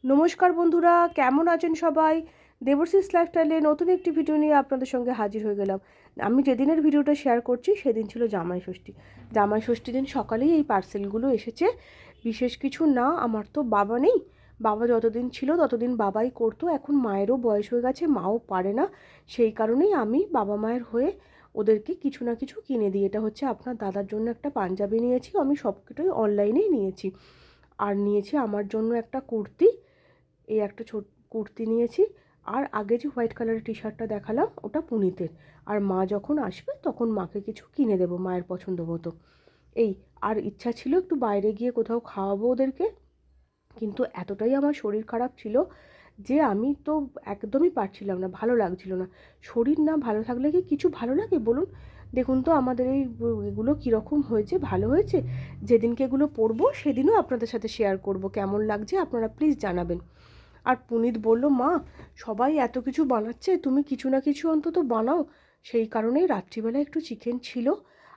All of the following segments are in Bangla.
নমস্কার বন্ধুরা, কেমন আছেন সবাই? দেবশ্রীস লাইফস্টাইলে নতুন একটি ভিডিও নিয়ে আপনাদের সঙ্গে হাজির হয়ে গেলাম। আমি যেদিনের ভিডিওটা শেয়ার করছি সেদিন ছিল জামাই ষষ্ঠী। জামাই ষষ্ঠী দিন সকালেই এই পার্সেলগুলো এসেছে। বিশেষ কিছু না, আমার তো বাবা নেই। বাবা যতদিন ছিল ততদিন বাবাই করতো। এখন মায়েরও বয়স হয়ে গেছে, মাও পারে না। সেই কারণেই আমি বাবা মায়ের হয়ে ওদেরকে কিছু না কিছু কিনে দিই। এটা হচ্ছে আপনার দাদার জন্য একটা পাঞ্জাবি নিয়েছি, আমি সব কিছুই অনলাইনেই নিয়েছি। আর নিয়েছি আমার জন্য একটা কুর্তি, এই একটা ছোট কুর্তি নিয়েছি। আর আগে যে হোয়াইট কালারের টি শার্টটা দেখালাম ওটা পুনিতের। আর মা যখন আসবে তখন মাকে কিছু কিনে দেবো মায়ের পছন্দ মতো। এই, আর ইচ্ছা ছিল একটু বাইরে গিয়ে কোথাও খাওয়াবো ওদেরকে, কিন্তু এতটাই আমার শরীর খারাপ ছিল যে আমি তো একদমই পারছিলাম না, ভালো লাগছিল না। শরীর না ভালো থাকলে কি কিছু ভালো লাগে বলুন? দেখুন তো আমাদের এই এগুলো কীরকম হয়েছে, ভালো হয়েছে? যেদিনকে এগুলো পরবো সেদিনও আপনাদের সাথে শেয়ার করব কেমন লাগছে, আপনারা প্লিজ জানাবেন। আর পুনিত বলল, মা সবাই এত কিছু বানাচ্ছে, তুমি কিছু না কিছু অন্তত বানাও। সেই কারণেই রাত্রিবেলা একটু চিকেন ছিল,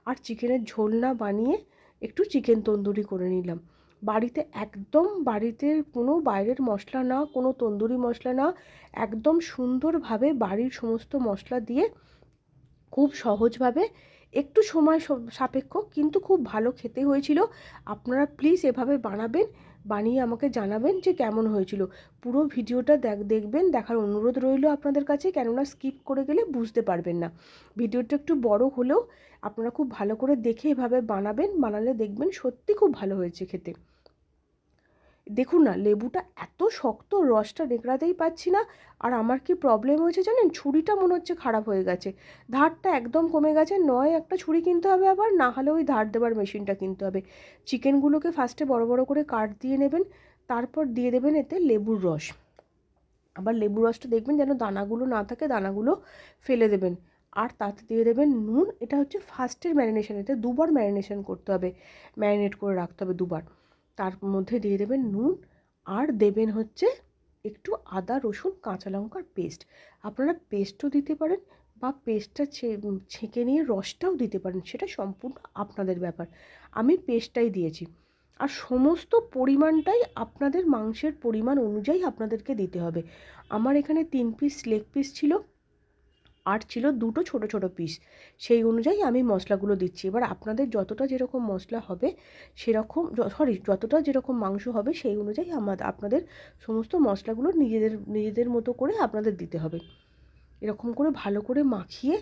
আর চিকেনের ঝোল না বানিয়ে একটু চিকেন তন্দুরি করে নিলাম। বাড়িতে একদম, বাড়িতে কোনো বাইরের মশলা না, কোনো তন্দুরি মশলা না, একদম সুন্দরভাবে বাড়ির সমস্ত মশলা দিয়ে খুব সহজভাবে, একটু সময় সাপেক্ষ কিন্তু খুব ভালো খেতে হয়েছিল। আপনারা প্লিজ এভাবে বানাবেন, বানিয়ে আমাকে জানাবেন যে কেমন হয়েছিল। পুরো ভিডিওটা দেখবেন, দেখার অনুরোধ রইল আপনাদের কাছে, কেননা স্কিপ করে গেলে বুঝতে পারবেন না। ভিডিওটা একটু বড় হলেও আপনারা খুব ভালো করে দেখে এভাবে বানাবেন, বানালে দেখবেন সত্যি খুব ভালো হয়েছে খেতে। দেখুন না, লেবুটা এত শক্ত, রসটা নেকড়াতেই পাচ্ছি না। আর আমার কি প্রবলেম হয়েছে জানেন? ছুরিটা মনে হচ্ছে খারাপ হয়ে গেছে, ধারটা একদম কমে গেছে। নয় একটা ছুরি কিনতে হবে আবার, না হলে ওই ধার দেবার মেশিনটা কিনতে হবে। চিকেনগুলোকে ফার্স্টে বড় বড় করে কাট দিয়ে নেবেন, তারপর দিয়ে দেবেন এতে লেবুর রস। আবার লেবুর রসটা দেখবেন যেন দানাগুলো না থাকে, দানাগুলো ফেলে দেবেন। আর তাতে দিয়ে দেবেন নুন। এটা হচ্ছে ফার্স্টের ম্যারিনেশন, এতে দুবার ম্যারিনেশন করতে হবে, ম্যারিনেট করে রাখতে হবে দুবার। তার মধ্যে দিয়ে দেবেন নুন, আর দেবেন হচ্ছে একটু আদা রসুন কাঁচা লঙ্কার পেস্ট। আপনারা পেস্টও দিতে পারেন, বা পেস্টটা ছেঁকে নিয়ে রসটাও দিতে পারেন, সেটা সম্পূর্ণ আপনাদের ব্যাপার। আমি পেস্টটাই দিয়েছি। আর সমস্ত পরিমাণটাই আপনাদের মাংসের পরিমাণ অনুযায়ী আপনাদেরকে দিতে হবে। আমার এখানে 3 পিস লেগ পিস ছিল, আর ছিল 2টো ছোট ছোট পিস। সেই অনুযায়ী আমি মশলাগুলো দিচ্ছি। এবার আপনাদের যতটা যেরকম মশলা হবে সেরকম, যতটা যেরকম মাংস হবে সেই অনুযায়ী আপনাদের সমস্ত মশলাগুলো নিজেদের মতো করে আপনাদের দিতে হবে। এরকম করে ভালো করে মাখিয়ে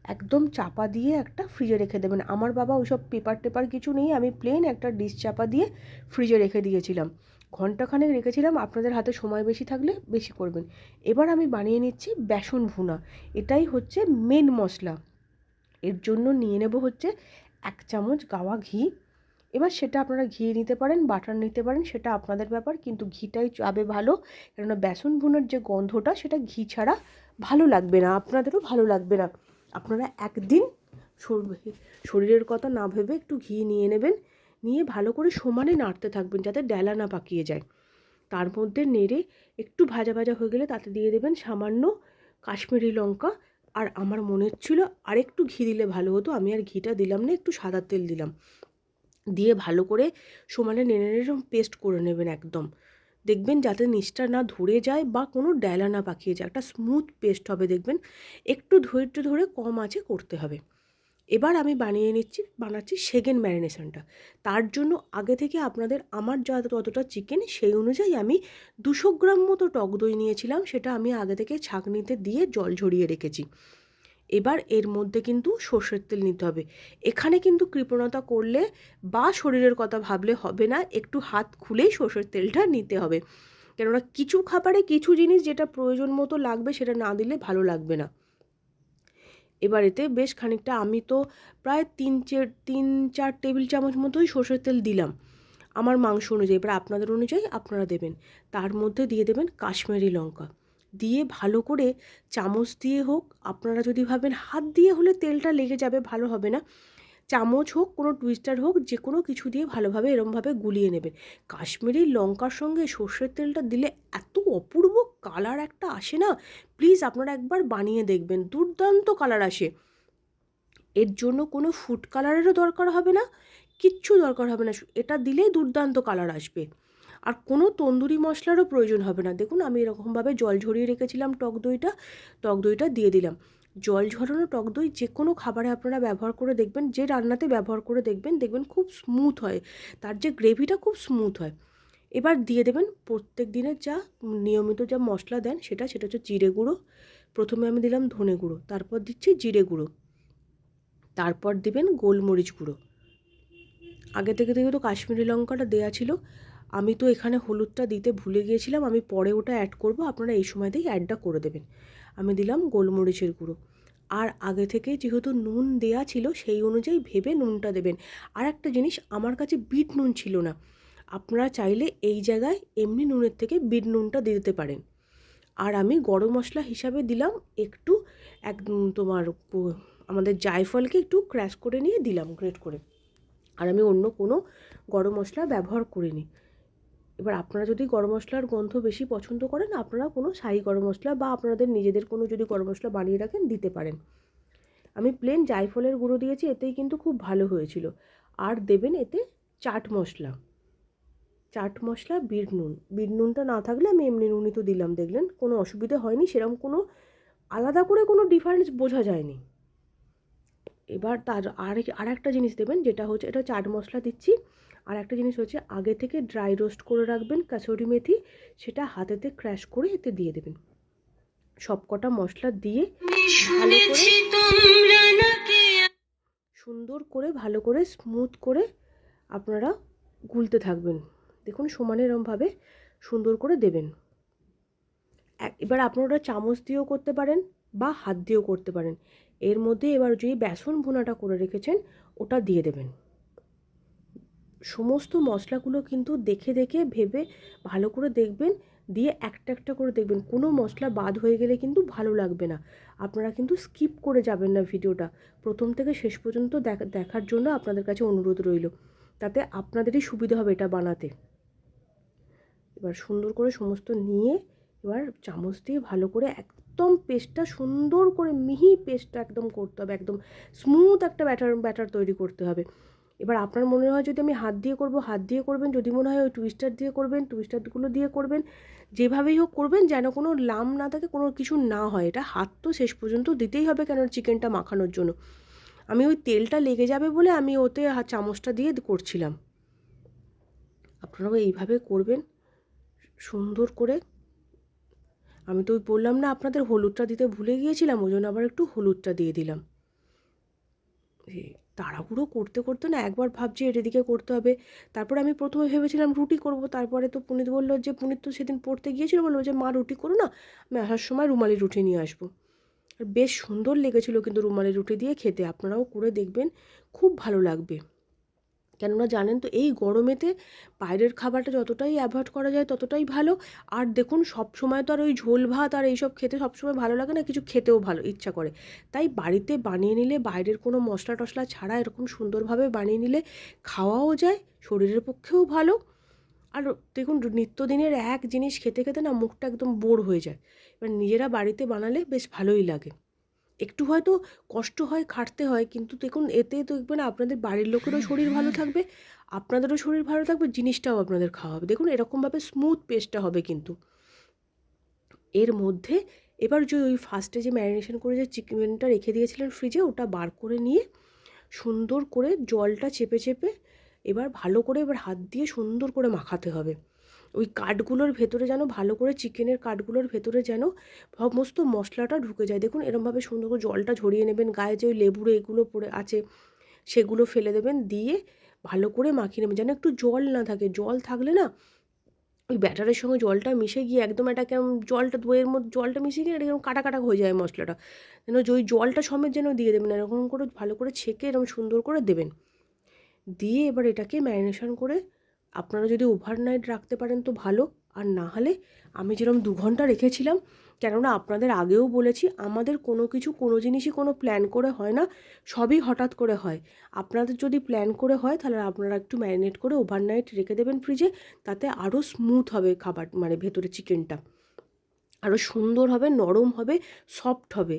একদম চাপা দিয়ে একটা ফ্রিজে রেখে দেবেন। আমার বাবা ওইসব পেপার টেপার কিছু নেই, আমি প্লেন একটা ডিশ চাপা দিয়ে ফ্রিজে রেখে দিয়েছিলাম। ঘন্টাখানেক রেখেছিলাম, আপনাদের হাতে সময় বেশি থাকলে বেশি করবেন। এবার আমি বানিয়ে নিচ্ছি বেসন ভুনা। এটাই হচ্ছে মেন মশলা। এর জন্য নিয়ে নেব হচ্ছে 1 চামচ গাওয়া ঘি। এবার সেটা আপনারা ঘি নিতে পারেন, বাটার নিতে পারেন, সেটা আপনাদের ব্যাপার, কিন্তু ঘিটাই যাবে ভালো। কেননা বেসন ভুনার যে গন্ধটা সেটা ঘি ছাড়া ভালো লাগবে না, আপনাদেরও ভালো লাগবে না। আপনারা একদিন শরীরের কথা না ভেবে একটু ঘি নিয়ে নেবেন, নিয়ে ভালো করে সমানে নাড়তে থাকবেন যাতে ডেলা না পাকিয়ে যায়। তার মধ্যে নেড়ে একটু ভাজা ভাজা হয়ে গেলে তাতে দিয়ে দেবেন সামান্য কাশ্মীরি লঙ্কা। আর আমার মনে হচ্ছিল আরেকটু ঘি দিলে ভালো হতো, আমি আর ঘিটা দিলাম না, একটু সাদা তেল দিলাম। দিয়ে ভালো করে সমানে নেড়ে নেড়ে পেস্ট করে নেবেন একদম। দেখবেন যাতে নিচটা না ধরে যায় বা কোনো ডেলা না পাকিয়ে যায়, একটা স্মুথ পেস্ট হবে দেখবেন। একটু ধৈর্য ধরে কম আঁচে করতে হবে। এবার আমি বানাচ্ছি সেকেন্ড ম্যারিনেশনটা। তার জন্য আগে থেকে আমার যতটা চিকেন সেই অনুযায়ী আমি 200 গ্রাম মতো টক দই নিয়েছিলাম, সেটা আমি আগে থেকে ছাঁকনিতে দিয়ে জল ঝরিয়ে রেখেছি। এবার এর মধ্যে কিন্তু সর্ষের তেল নিতে হবে। এখানে কিন্তু কৃপণতা করলে বা শরীরের কথা ভাবলে হবে না, একটু হাত খুলেই সর্ষের তেলটা নিতে হবে। কেননা কিছু খাবারে কিছু জিনিস যেটা প্রয়োজন মতো লাগবে সেটা না দিলে ভালো লাগবে না। এবার এতে বেশ খানিকটা, আমি তো প্রায় 3-4 টেবিল চামচ মতোই সর্ষের তেল দিলাম আমার মাংস অনুযায়ী। এবার আপনাদের অনুযায়ী আপনারা দেবেন। তার মধ্যে দিয়ে দেবেন কাশ্মীরি লঙ্কা, দিয়ে ভালো করে চামচ দিয়ে হোক, আপনারা যদি ভাবেন হাত দিয়ে হলে তেলটা লেগে যাবে, ভালো হবে না, চামচ হোক, কোনো টুইস্টার হোক, যে কোনো কিছু দিয়ে ভালোভাবে এরমভাবে গুলিয়ে নেবেন। কাশ্মীরি লঙ্কার সঙ্গে সর্ষের তেলটা দিলে এত অপূর্ব কালার একটা আসে না, প্লিজ আপনারা একবার বানিয়ে দেখবেন, দুর্দান্ত কালার আসে। এর জন্য কোনো ফুড কালারেরও দরকার হবে না, কিচ্ছু দরকার হবে না, এটা দিলেই দুর্দান্ত কালার আসবে। আর কোনো তন্দুরি মশলারও প্রয়োজন হবে না। দেখুন আমি এরকমভাবে জল ঝরিয়ে রেখেছিলাম টক দইটা দিয়ে দিলাম। জল ঝরানো টক দই যে কোনো খাবারে আপনারা ব্যবহার করে দেখবেন, যে রান্নাতে ব্যবহার করে দেখবেন, দেখবেন খুব স্মুথ হয়, তার যে গ্রেভিটা খুব স্মুথ হয়। এবার দিয়ে দেবেন প্রত্যেক দিনের যা নিয়মিত যা মশলা দেন সেটা হচ্ছে জিরে গুঁড়ো। প্রথমে আমি দিলাম ধনে গুঁড়ো, তারপর দিচ্ছি জিরে গুঁড়ো, তারপর দিবেন গোলমরিচ গুঁড়ো। আগে থেকে তো কাশ্মীরি লঙ্কাটা দেওয়া ছিল, আমি তো এখানে হলুদটা দিতে ভুলে গিয়েছিলাম, আমি পরে ওটা অ্যাড করব, আপনারা এই সময়তেই অ্যাডটা করে দেবেন। আমি দিলাম গোলমরিচের গুঁড়ো। আর আগে থেকে যেহেতু নুন দেয়া ছিল সেই অনুযায়ী ভেবে নুনটা দেবেন। আর একটা জিনিস, আমার কাছে বিট নুন ছিল না, আপনারা চাইলে এই জায়গায় এমনি নুনের থেকে বিট নুনটা দিয়ে দিতে পারেন। আর আমি গরম মশলা হিসাবে দিলাম একটু আমাদের জায়ফলকে একটু ক্র্যাশ করে নিয়ে দিলাম, গ্রেট করে। আর আমি অন্য কোনো গরম মশলা ব্যবহার করিনি। এবার আপনারা যদি গরম মশলার গন্ধ বেশি পছন্দ করেন, আপনারা কোনো শাহি গরম মশলা বা আপনাদের নিজেদের কোনো যদি গরম মশলা বানিয়ে রাখেন দিতে পারেন। আমি প্লেন জায়ফলের গুঁড়ো দিয়েছি, এতেই কিন্তু খুব ভালো হয়েছিল। আর দেবেন এতে চাট মশলা, বিট নুনটা না থাকলে আমি এমনি নুনই তো দিলাম, দেখলেন কোনো অসুবিধা হয়নি, সেরকম কোনো আলাদা করে কোনো ডিফারেন্স বোঝা যায়নি। এবার তার আর একটা জিনিস দেবেন, যেটা হচ্ছে, এটা চাট মশলা দিচ্ছি। আর একটা জিনিস হচ্ছে, আগে থেকে ড্রাই রোস্ট করে রাখবেন কাসুরি মেথি, সেটা হাতেতে ক্র্যাশ করে এতে দিয়ে দেবেন। সব কটা মশলা দিয়ে সুন্দর করে ভালো করে স্মুথ করে আপনারা গুলতে থাকবেন। দেখুন সমানে এরমভাবে সুন্দর করে দেবেন। এবার আপনারা চামচ দিয়েও করতে পারেন বা হাত দিয়েও করতে পারেন। এর মধ্যে এবার যে বেসন ভুনাটা করে রেখেছেন ওটা দিয়ে দেবেন। সমস্ত মশলাগুলো কিন্তু দেখে ভেবে ভালো করে দেখবেন, দিয়ে একটা একটা করে দেখবেন, কোনো মশলা বাদ হয়ে গেলে কিন্তু ভালো লাগবে না। আপনারা কিন্তু স্কিপ করে যাবেন না ভিডিওটা, প্রথম থেকে শেষ পর্যন্ত দেখার জন্য আপনাদের কাছে অনুরোধ রইল, তাতে আপনাদেরই সুবিধা হবে এটা বানাতে। এবার সুন্দর করে সমস্ত নিয়ে এবার চামচ দিয়ে ভালো করে একদম পেস্টটা সুন্দর করে মিহি পেস্টটা একদম করতে হবে, একদম স্মুথ একটা ব্যাটার তৈরি করতে হবে। এবার আপনার মনে হয় যদি আমি হাত দিয়ে করব, হাত দিয়ে করবেন, যদি মনে হয় ওই টুইস্টার দিয়ে করবেন, টুইস্টারগুলো দিয়ে করবেন, যেভাবেই হোক করবেন, যেন কোনো লাম না থাকে, কোনো কিছু না হয়। এটা হাত তো শেষ পর্যন্ত দিতেই হবে, কেন চিকেনটা মাখানোর জন্য। আমি ওই তেলটা লেগে যাবে বলে আমি ওতে চামচটা দিয়ে করছিলাম। আপনারাও এইভাবে করবেন সুন্দর করে। আমি তো বললাম না আপনাদের হলুদটা দিতে ভুলে গিয়েছিলাম, ওই জন্য আবার একটু হলুদটা দিয়ে দিলাম। তাড়াহুড়ো করতে না একবার ভাবছি এদিকে করতে হবে, তারপরে আমি প্রথমে ভেবেছিলাম রুটি করব, তারপরে তো পুনিত বললো যে, পুনিত তো সেদিন পড়তে গিয়েছিল, বললো যে মা রুটি করো না, আমি আসার সময় রুমালি রুটি নিয়ে আসবো। আর বেশ সুন্দর লেগেছিলো কিন্তু রুমালি রুটি দিয়ে খেতে, আপনারাও করে দেখবেন, খুব ভালো লাগবে। কেননা জানেন তো এই গরমেতে বাইরের খাবারটা যতটাই অ্যাভয়েড করা যায় ততটাই ভালো। আর দেখুন সব সময় তো আর ওই ঝোল ভাত আর এইসব খেতে সবসময় ভালো লাগে না, কিছু খেতেও ভালো ইচ্ছা করে। তাই বাড়িতে বানিয়ে নিলে, বাইরের কোনো মশলা টশলা ছাড়া এরকম সুন্দরভাবে বানিয়ে নিলে খাওয়াও যায়, শরীরের পক্ষেও ভালো। আর দেখুন নিত্যদিনের এক জিনিস খেতে না মুখটা একদম বোর হয়ে যায়। এবার নিজেরা বাড়িতে বানালে বেশ ভালোই লাগে। একটু হয়তো কষ্ট হয়, খাটতে হয়, কিন্তু দেখুন এতে দেখবেন আপনাদের বাড়ির লোকেরও শরীর ভালো থাকবে, আপনাদেরও শরীর ভালো থাকবে, জিনিসটাও আপনাদের খাওয়া হবে। দেখুন এরকমভাবে স্মুথ পেস্টটা হবে কিন্তু। এর মধ্যে এবার যে ওই ফার্স্টে যে ম্যারিনেশন করে যে চিকেনটা রেখে দিয়েছিলেন ফ্রিজে, ওটা বার করে নিয়ে সুন্দর করে জলটা চেপে এবার ভালো করে এবার হাত দিয়ে সুন্দর করে মাখাতে হবে। ওই কাঠগুলোর ভেতরে যেন ভালো করে, চিকেনের কাঠগুলোর ভেতরে যেন সমস্ত মশলাটা ঢুকে যায়। দেখুন এরমভাবে সুন্দর করে জলটা ঝরিয়ে নেবেন, গায়ে যে ওই লেবুর এগুলো পড়ে আছে সেগুলো ফেলে দেবেন, দিয়ে ভালো করে মাখিয়ে নেবেন, যেন একটু জল না থাকে। জল থাকলে না ওই ব্যাটারের সঙ্গে জলটা মিশে গিয়ে একদম একটা কেমন, জলটা দইয়ের মধ্যে জলটা মিশে গিয়ে এটা কেমন কাটা হয়ে যায় মশলাটা, যেন ওই জলটা সমেত যেন দিয়ে দেবেন, এরকম করে ভালো করে ছেঁকে এরকম সুন্দর করে দেবেন। দিয়ে এবার এটাকে ম্যারিনেশন করে আপনারা যদি ওভারনাইট রাখতে পারেন তো ভালো, আর না হলে আমি যেরকম 2 ঘন্টা রেখেছিলাম, কেননা আপনাদের আগেও বলেছি আমাদের কোনো জিনিসই কোনো প্ল্যান করে হয় না, সবই হঠাৎ করে হয়। আপনাদের যদি প্ল্যান করে হয় তাহলে আপনারা একটু ম্যারিনেট করে ওভারনাইট রেখে দেবেন ফ্রিজে, তাতে আরও স্মুথ হবে খাবার, মানে ভেতরে চিকেনটা আরও সুন্দর হবে, নরম হবে, সফট হবে।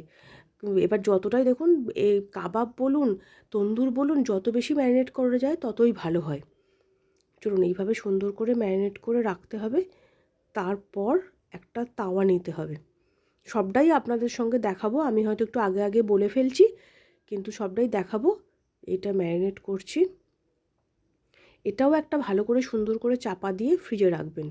এবার যতটাই দেখুন কাবাব বলুন, তন্দুর বলুন, যত বেশি ম্যারিনেট করা যায় ততই ভালো হয়। চলুন এইভাবে সুন্দর করে ম্যারিনেট করে রাখতে হবে। তারপর একটা তাওয়া নিতে হবে। সবটাই আপনাদের সঙ্গে দেখাবো, আমি হয়তো একটু আগে আগে বলে ফেলছি, কিন্তু সবটাই দেখাবো। এটা ম্যারিনেট করছি। এটাও একটা ভালো করে সুন্দর করে চাপা দিয়ে ফ্রিজে রাখবেন।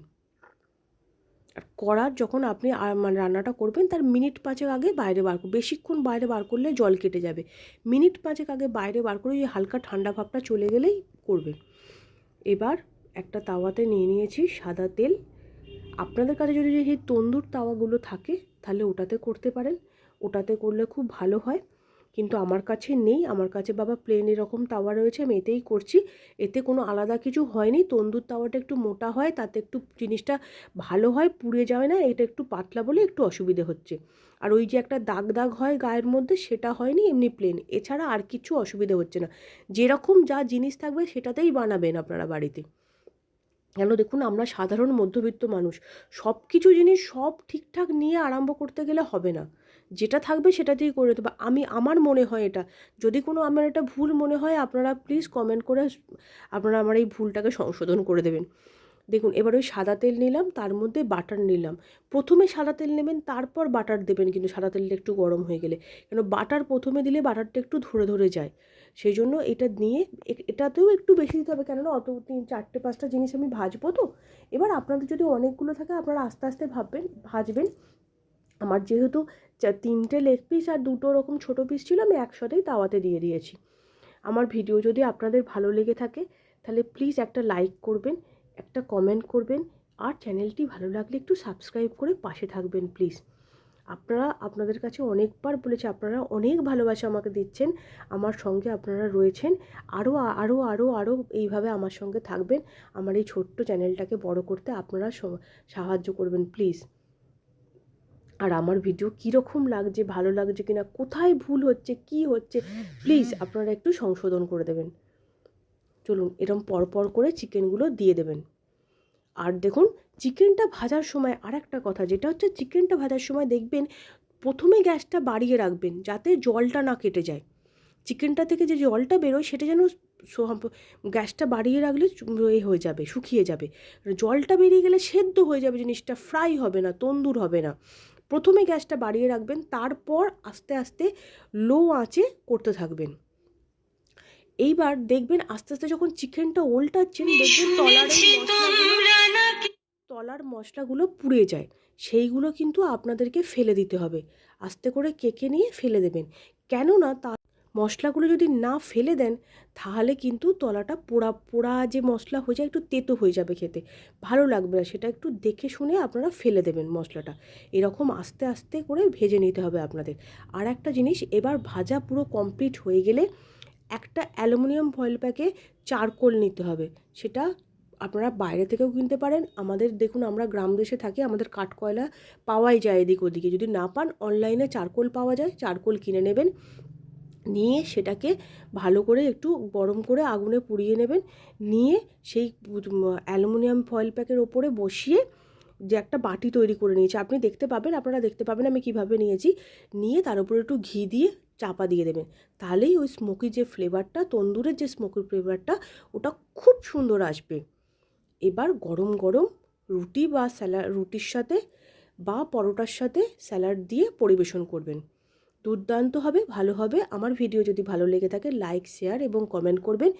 আর কড়ার যখন আপনি মানে রান্নাটা করবেন তার মিনিট 5 আগে বাইরে বার করবেন। বেশিক্ষণ বাইরে বার করলে জল কেটে যাবে। মিনিট 5 আগে বাইরে বার করে ওই হালকা ঠান্ডা ভাবটা চলে গেলেই করবেন। এবার একটা তাওয়াতে নিয়ে নিয়েছি সাদা তেল। আপনাদের কাছে যদি এই তন্দুর তাওয়াগুলো থাকে তাহলে ওটাতে করতে পারেন, ওটাতে করলে খুব ভালো হয়। কিন্তু আমার কাছে নেই, আমার কাছে বাবা প্লেন এরকম তাওয়া রয়েছে, আমি এতেই করছি। এতে কোনো আলাদা কিছু হয়নি। তন্দুর তাওয়াটা একটু মোটা হয়, তাতে একটু জিনিসটা ভালো হয়, পুড়ে যায় না। এটা একটু পাতলা বলে একটু অসুবিধে হচ্ছে। আর ওই যে একটা দাগ দাগ হয় গায়ের মধ্যে, সেটা হয়নি, এমনি প্লেন। এছাড়া আর কিছু অসুবিধে হচ্ছে না। যেরকম যা জিনিস থাকবে সেটাতেই বানাবেন আপনারা বাড়িতে। কেন দেখুন, আমরা সাধারণ মধ্যবিত্ত মানুষ, সব কিছু জিনিস সব ঠিকঠাক নিয়ে আরম্ভ করতে গেলে হবে না। যেটা থাকবে সেটাতেই করে দেবো আমি, আমার মনে হয় এটা। যদি কোনো আমার এটা ভুল মনে হয়, আপনারা প্লিজ কমেন্ট করে আপনারা আমার এই ভুলটাকে সংশোধন করে দেবেন। দেখুন, এবার ওই সাদা তেল নিলাম, তার মধ্যে বাটার নিলাম। প্রথমে সাদা তেল নেবেন, তারপর বাটার দেবেন, কিন্তু সাদা তেলটা একটু গরম হয়ে গেলে। কেন বাটার প্রথমে দিলে বাটারটা একটু ধরে ধরে যায়, সেই জন্য এটা নিয়ে এটাতেও একটু বেশি দিতে হবে, কেননা অত 3-4-5টা জিনিস আমি ভাজবো তো। এবার আপনাদের যদি অনেকগুলো থাকে আপনারা আস্তে আস্তে ভাজবেন। আমার যেহেতু 3টে লেগ পিস আর 2টো রকম ছোটো পিস ছিল, আমি একসাথেই তাওয়াতে দিয়ে দিয়েছি। আমার ভিডিও যদি আপনাদের ভালো লেগে থাকে তাহলে প্লিজ একটা লাইক করবেন, একটা কমেন্ট করবেন, আর চ্যানেলটি ভালো লাগলে একটু সাবস্ক্রাইব করে পাশে থাকবেন প্লিজ। আপনাদের কাছে অনেকবার বলেছি, আপনারা অনেক ভালোবাসা আমাকে দিচ্ছেন, আমার সঙ্গে আপনারা রয়েছেন। আরও আরও আরও আরও এইভাবে আমার সঙ্গে থাকবেন। আমার এই ছোট্ট চ্যানেলটাকে বড় করতে আপনারা সাহায্য করবেন প্লিজ। আর আমার ভিডিও কীরকম লাগছে, ভালো লাগছে কিনা, কোথায় ভুল হচ্ছে, কি হচ্ছে, প্লিজ আপনারা একটু সংশোধন করে দেবেন। চলুন, এরকম পরপর করে চিকেনগুলো দিয়ে দেবেন। আর দেখুন, চিকেনটা ভাজার সময় আর একটা কথা, যেটা হচ্ছে চিকেনটা ভাজার সময় দেখবেন প্রথমে গ্যাসটা বাড়িয়ে রাখবেন, যাতে জলটা না কেটে যায়। চিকেনটা থেকে যে জলটা বেরোয় সেটা যেন গ্যাসটা বাড়িয়ে রাখলে হয়ে যাবে, শুকিয়ে যাবে। জলটা বেরিয়ে গেলে সেদ্ধ হয়ে যাবে জিনিসটা, ফ্রাই হবে না, তন্দুর হবে না। প্রথমে গ্যাসটা বাড়িয়ে রাখবেন, তারপর আস্তে আস্তে লো আঁচে করতে থাকবেন। এইবার দেখবেন আস্তে আস্তে যখন চিকেনটা ওল্টাচ্ছেন, দেখবেন তলার মশলাগুলো পুড়ে যায়। সেইগুলো কিন্তু আপনাদেরকে ফেলে দিতে হবে, আস্তে করে কেকে নিয়ে ফেলে দেবেন। কেননা মশলাগুলো যদি না ফেলে দেন তাহলে কিন্তু তলাটা পোড়া পোড়া যে মশলা হয়ে যায়, একটু তেতো হয়ে যাবে, খেতে ভালো লাগবে না। সেটা একটু দেখে শুনে আপনারা ফেলে দেবেন মশলাটা। এরকম আস্তে আস্তে করে ভেজে নিতে হবে আপনাদের। আর একটা জিনিস, এবার ভাজা পুরো কমপ্লিট হয়ে গেলে একটা অ্যালুমিনিয়াম ফয়েল প্যাকে চারকোল নিতে হবে। সেটা আপনারা বাইরে থেকেও কিনতে পারেন। আমাদের দেখুন, আমরা গ্রাম দেশে থাকি, আমাদের কাঠকয়লা পাওয়াই যায় এদিক ওদিকে। যদি না পান, অনলাইনে চারকোল পাওয়া যায়, চারকোল কিনে নেবেন। নিয়ে সেটাকে ভালো করে একটু গরম করে আগুনে পুড়িয়ে নেবেন। নিয়ে সেই অ্যালুমিনিয়াম ফয়েল প্যাকের ওপরে বসিয়ে যে একটা বাটি তৈরি করে নিয়েছি, আপনারা দেখতে পাবেন আমি কিভাবে নিয়েছি। নিয়ে তার উপরে একটু ঘি দিয়ে চাপা দিয়ে দেবেন। তাহলেই ওই স্মোকি যে ফ্লেভারটা, তন্দুরের যে স্মোকি ফ্লেভারটা, ওটা খুব সুন্দর আসবে। এবার গরম গরম রুটি বা রুটির সাথে বা পরোটার সাথে স্যালাড দিয়ে পরিবেশন করবেন। দুর্দান্ত হবে, ভালো হবে। আমার ভিডিও যদি ভালো লেগে থাকে লাইক, শেয়ার এবং কমেন্ট করবেন।